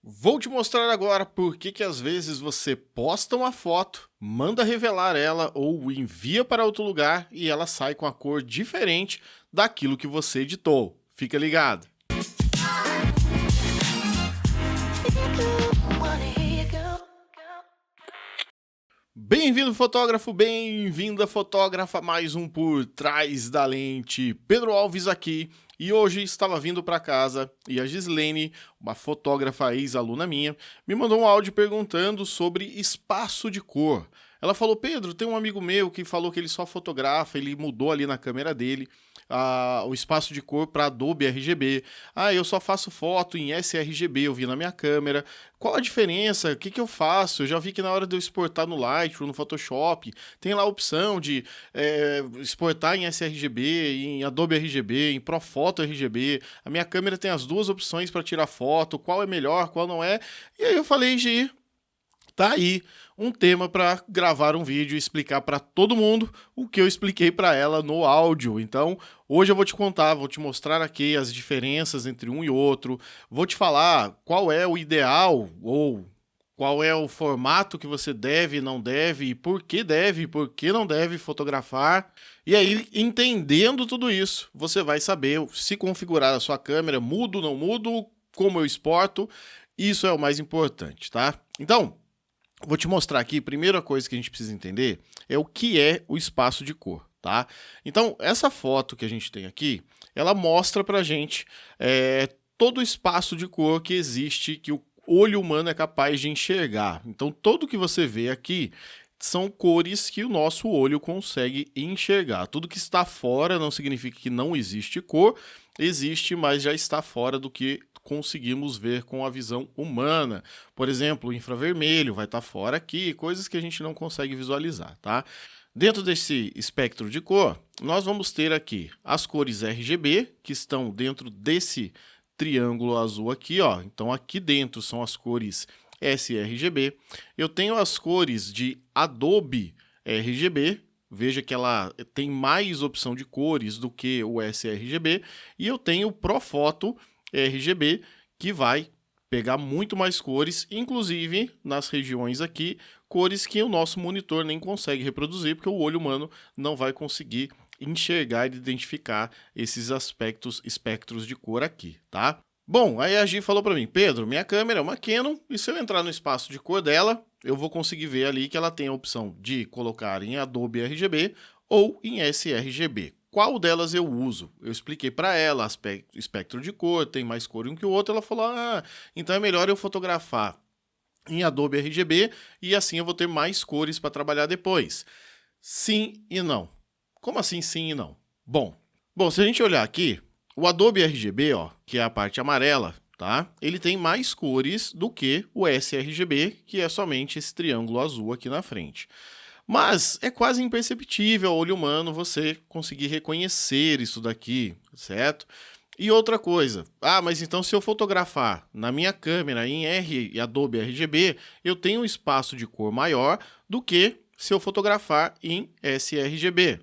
Vou te mostrar agora por que às vezes você posta uma foto, manda revelar ela ou envia para outro lugar e ela sai com a cor diferente daquilo que você editou. Fica ligado. Bem-vindo, fotógrafo, bem-vinda, fotógrafa, mais um Por Trás da Lente. Pedro Alves aqui, e hoje estava vindo para casa e a Gislene, uma fotógrafa ex-aluna minha, me mandou um áudio perguntando sobre espaço de cor. Ela falou: Pedro, tem um amigo meu que falou que ele só fotografa, ele mudou ali na câmera dele o espaço de cor para Adobe RGB. Eu só faço foto em sRGB, eu vi na minha câmera. Qual a diferença? O que eu faço? Eu já vi que na hora de eu exportar no Lightroom, no Photoshop, tem lá a opção de exportar em sRGB, em Adobe RGB, em Profoto RGB. A minha câmera tem as duas opções para tirar foto, qual é melhor, qual não é. E aí eu falei: Gi, tá aí um tema para gravar um vídeo e explicar para todo mundo o que eu expliquei para ela no áudio. Então, hoje eu vou te contar, vou te mostrar aqui as diferenças entre um e outro, vou te falar qual é o ideal ou qual é o formato que você deve e não deve, e por que não deve fotografar. E aí, entendendo tudo isso, você vai saber se configurar a sua câmera, mudo, não mudo, como eu exporto. Isso é o mais importante, tá? Então, vou te mostrar aqui, a primeira coisa que a gente precisa entender é o que é o espaço de cor, tá? Então, essa foto que a gente tem aqui, ela mostra pra gente todo o espaço de cor que existe, que o olho humano é capaz de enxergar. Então, tudo que você vê aqui são cores que o nosso olho consegue enxergar. Tudo que está fora não significa que não existe cor, existe, mas já está fora do que conseguimos ver com a visão humana. Por exemplo, o infravermelho vai estar fora aqui, coisas que a gente não consegue visualizar, tá? Dentro desse espectro de cor, nós vamos ter aqui as cores RGB, que estão dentro desse triângulo azul aqui, ó. Então aqui dentro são as cores sRGB. Eu tenho as cores de Adobe RGB, veja que ela tem mais opção de cores do que o sRGB, e eu tenho o Profoto RGB, que vai pegar muito mais cores, inclusive nas regiões aqui, cores que o nosso monitor nem consegue reproduzir, porque o olho humano não vai conseguir enxergar e identificar esses espectros de cor aqui, tá? Bom, aí a Gi falou para mim: Pedro, minha câmera é uma Canon, e se eu entrar no espaço de cor dela, eu vou conseguir ver ali que ela tem a opção de colocar em Adobe RGB ou em sRGB. Qual delas eu uso? Eu expliquei para ela, espectro de cor, tem mais cor um que o outro. Ela falou: então é melhor eu fotografar em Adobe RGB e assim eu vou ter mais cores para trabalhar depois. Sim e não. Como assim sim e não? Bom, se a gente olhar aqui, o Adobe RGB, ó, que é a parte amarela, tá? Ele tem mais cores do que o sRGB, que é somente esse triângulo azul aqui na frente. Mas é quase imperceptível ao olho humano você conseguir reconhecer isso daqui, certo? E outra coisa, mas então se eu fotografar na minha câmera em Adobe RGB, eu tenho um espaço de cor maior do que se eu fotografar em sRGB.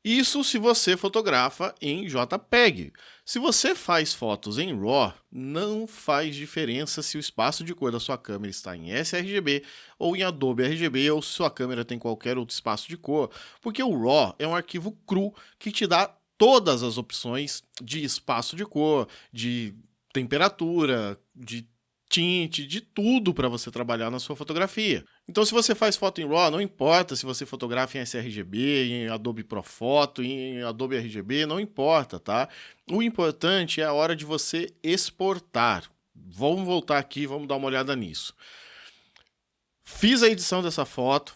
Isso se você fotografa em JPEG. Se você faz fotos em RAW, não faz diferença se o espaço de cor da sua câmera está em sRGB ou em Adobe RGB, ou se sua câmera tem qualquer outro espaço de cor, porque o RAW é um arquivo cru que te dá todas as opções de espaço de cor, de temperatura, de tinte, de tudo para você trabalhar na sua fotografia. Então, se você faz foto em RAW, não importa se você fotografa em sRGB, em Adobe Profoto, em Adobe RGB, não importa, tá? O importante é a hora de você exportar. Vamos voltar aqui, vamos dar uma olhada nisso. Fiz a edição dessa foto,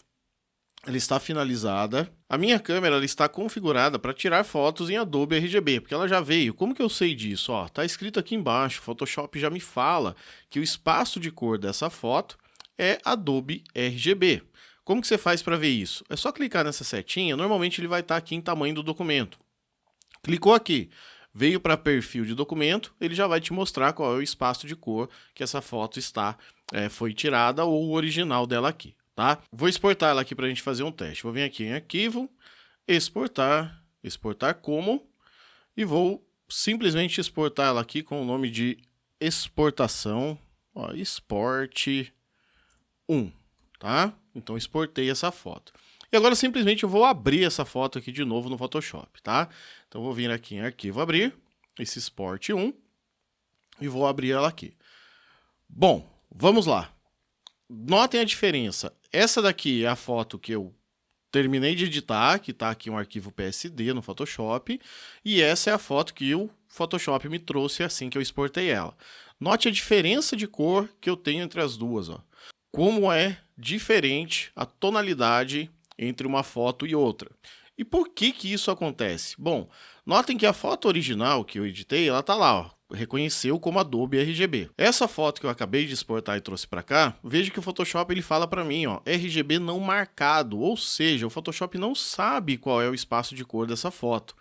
ela está finalizada. A minha câmera ela está configurada para tirar fotos em Adobe RGB, porque ela já veio. Como que eu sei disso? Ó, tá escrito aqui embaixo, o Photoshop já me fala que o espaço de cor dessa foto é Adobe RGB. Como que você faz para ver isso? É só clicar nessa setinha, normalmente ele vai estar aqui em tamanho do documento. Clicou aqui, veio para perfil de documento, ele já vai te mostrar qual é o espaço de cor que essa foto foi tirada ou o original dela aqui. Tá? Vou exportar ela aqui para a gente fazer um teste. Vou vir aqui em arquivo, exportar, exportar como, e vou simplesmente exportar ela aqui com o nome de exportação. Ó, Export 1, tá? Então exportei essa foto. E agora simplesmente eu vou abrir essa foto aqui de novo no Photoshop, tá? Então eu vou vir aqui em Arquivo, Abrir, esse Export 1, e vou abrir ela aqui. Bom, vamos lá. Notem a diferença. Essa daqui é a foto que eu terminei de editar, que está aqui um arquivo PSD no Photoshop, e essa é a foto que o Photoshop me trouxe assim que eu exportei ela. Note a diferença de cor que eu tenho entre as duas, ó. Como é diferente a tonalidade entre uma foto e outra. E por que que isso acontece? Bom, notem que a foto original que eu editei, ela tá lá, ó, reconheceu como Adobe RGB. Essa foto que eu acabei de exportar e trouxe para cá, veja que o Photoshop ele fala para mim, ó, RGB não marcado, ou seja, o Photoshop não sabe qual é o espaço de cor dessa foto.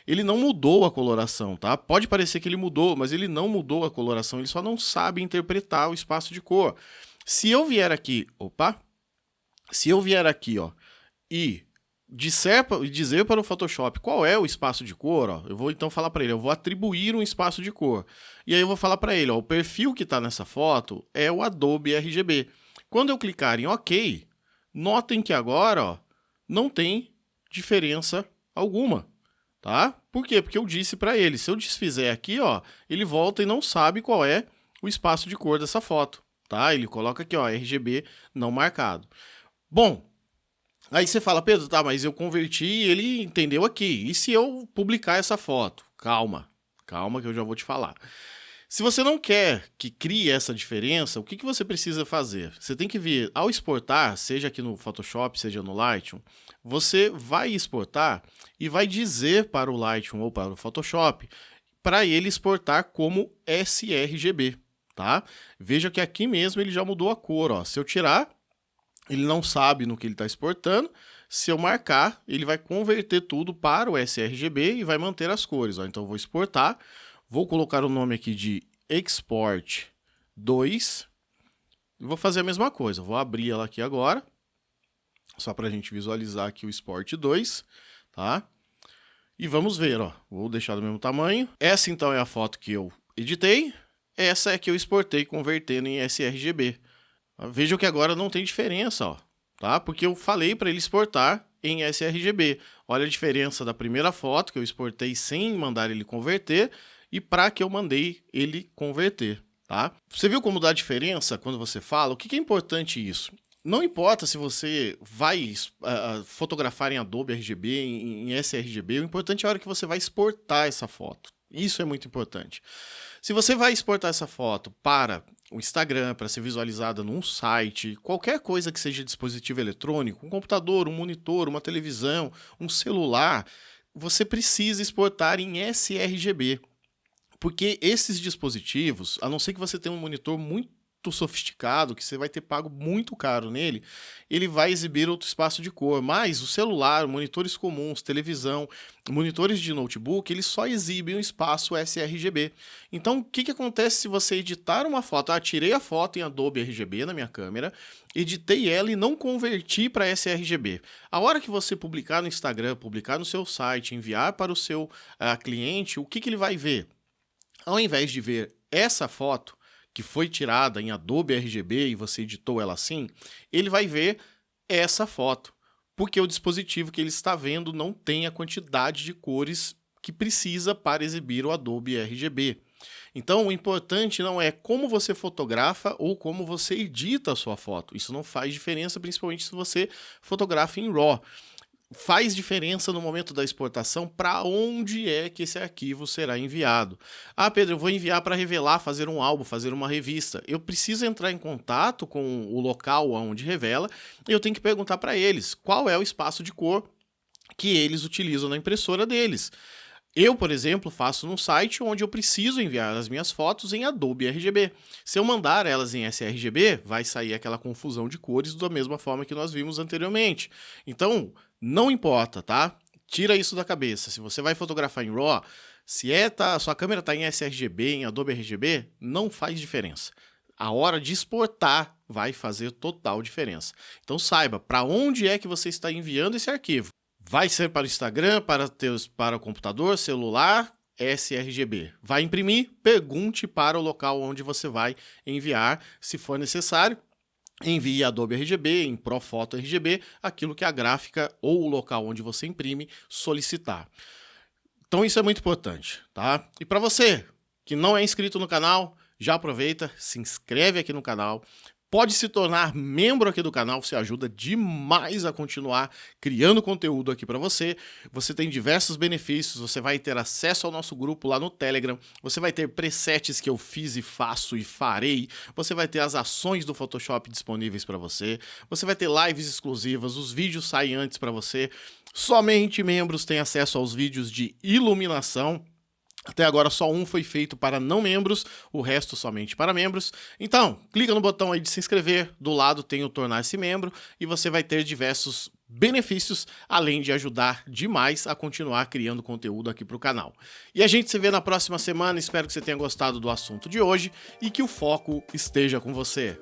Ele não mudou a coloração, tá? Pode parecer que ele mudou, mas ele não mudou a coloração, ele só não sabe interpretar o espaço de cor. Se eu vier aqui, ó, e dizer para o Photoshop qual é o espaço de cor, ó, eu vou então falar para ele, eu vou atribuir um espaço de cor. E aí eu vou falar para ele, ó, o perfil que está nessa foto é o Adobe RGB. Quando eu clicar em OK, notem que agora, ó, não tem diferença alguma, tá? Por quê? Porque eu disse para ele, se eu desfizer aqui, ó, ele volta e não sabe qual é o espaço de cor dessa foto, tá? Ele coloca aqui, ó, RGB não marcado. Bom, aí você fala, Pedro, tá, mas eu converti e ele entendeu aqui. E se eu publicar essa foto? Calma que eu já vou te falar. Se você não quer que crie essa diferença, o que você precisa fazer? Você tem que vir, ao exportar, seja aqui no Photoshop, seja no Lightroom, você vai exportar e vai dizer para o Lightroom ou para o Photoshop para ele exportar como sRGB, tá? Veja que aqui mesmo ele já mudou a cor, ó. Se eu tirar, ele não sabe no que ele está exportando. Se eu marcar, ele vai converter tudo para o sRGB e vai manter as cores, ó. Então eu vou exportar, vou colocar o nome aqui de Export 2 e vou fazer a mesma coisa. Vou abrir ela aqui agora, só para a gente visualizar aqui o Export 2, tá? E vamos ver, ó. Vou deixar do mesmo tamanho. Essa então é a foto que eu editei. Essa é que eu exportei convertendo em sRGB. Vejam que agora não tem diferença, ó, tá? Porque eu falei para ele exportar em sRGB. Olha a diferença da primeira foto que eu exportei sem mandar ele converter e para que eu mandei ele converter, tá? Você viu como dá diferença quando você fala? O que é importante isso? Não importa se você vai fotografar em Adobe RGB, em sRGB, o importante é a hora que você vai exportar essa foto. Isso é muito importante. Se você vai exportar essa foto para o Instagram, para ser visualizada num site, qualquer coisa que seja dispositivo eletrônico, um computador, um monitor, uma televisão, um celular, você precisa exportar em sRGB. Porque esses dispositivos, a não ser que você tenha um monitor muito sofisticado, que você vai ter pago muito caro nele, ele vai exibir outro espaço de cor, mas o celular, monitores comuns, televisão, monitores de notebook, eles só exibem o espaço sRGB. Então, o que acontece se você editar uma foto? Tirei a foto em Adobe RGB na minha câmera, editei ela e não converti para sRGB. A hora que você publicar no Instagram, publicar no seu site, enviar para o seu cliente, o que ele vai ver? Ao invés de ver essa foto, que foi tirada em Adobe RGB e você editou ela assim, ele vai ver essa foto, porque o dispositivo que ele está vendo não tem a quantidade de cores que precisa para exibir o Adobe RGB. Então, o importante não é como você fotografa ou como você edita a sua foto. Isso não faz diferença, principalmente se você fotografa em RAW. Faz diferença no momento da exportação para onde é que esse arquivo será enviado. Ah, Pedro, eu vou enviar para revelar, fazer um álbum, fazer uma revista. Eu preciso entrar em contato com o local onde revela e eu tenho que perguntar para eles qual é o espaço de cor que eles utilizam na impressora deles. Eu, por exemplo, faço num site onde eu preciso enviar as minhas fotos em Adobe RGB. Se eu mandar elas em sRGB, vai sair aquela confusão de cores da mesma forma que nós vimos anteriormente. Então, não importa, tá? Tira isso da cabeça. Se você vai fotografar em RAW, se a sua câmera está em sRGB, em Adobe RGB, não faz diferença. A hora de exportar vai fazer total diferença. Então saiba para onde é que você está enviando esse arquivo. Vai ser para o Instagram, para o computador, celular, sRGB. Vai imprimir? Pergunte para o local onde você vai enviar, se for necessário. Envie Adobe RGB, em Profoto RGB, aquilo que a gráfica ou o local onde você imprime solicitar. Então isso é muito importante, tá? E para você que não é inscrito no canal, já aproveita, se inscreve aqui no canal. Pode se tornar membro aqui do canal, você ajuda demais a continuar criando conteúdo aqui para você. Você tem diversos benefícios, você vai ter acesso ao nosso grupo lá no Telegram, você vai ter presets que eu fiz e faço e farei, você vai ter as ações do Photoshop disponíveis para você, você vai ter lives exclusivas, os vídeos saem antes para você. Somente membros têm acesso aos vídeos de iluminação. Até agora só um foi feito para não membros, o resto somente para membros. Então, clica no botão aí de se inscrever, do lado tem o tornar-se membro e você vai ter diversos benefícios, além de ajudar demais a continuar criando conteúdo aqui para o canal. E a gente se vê na próxima semana, espero que você tenha gostado do assunto de hoje e que o foco esteja com você.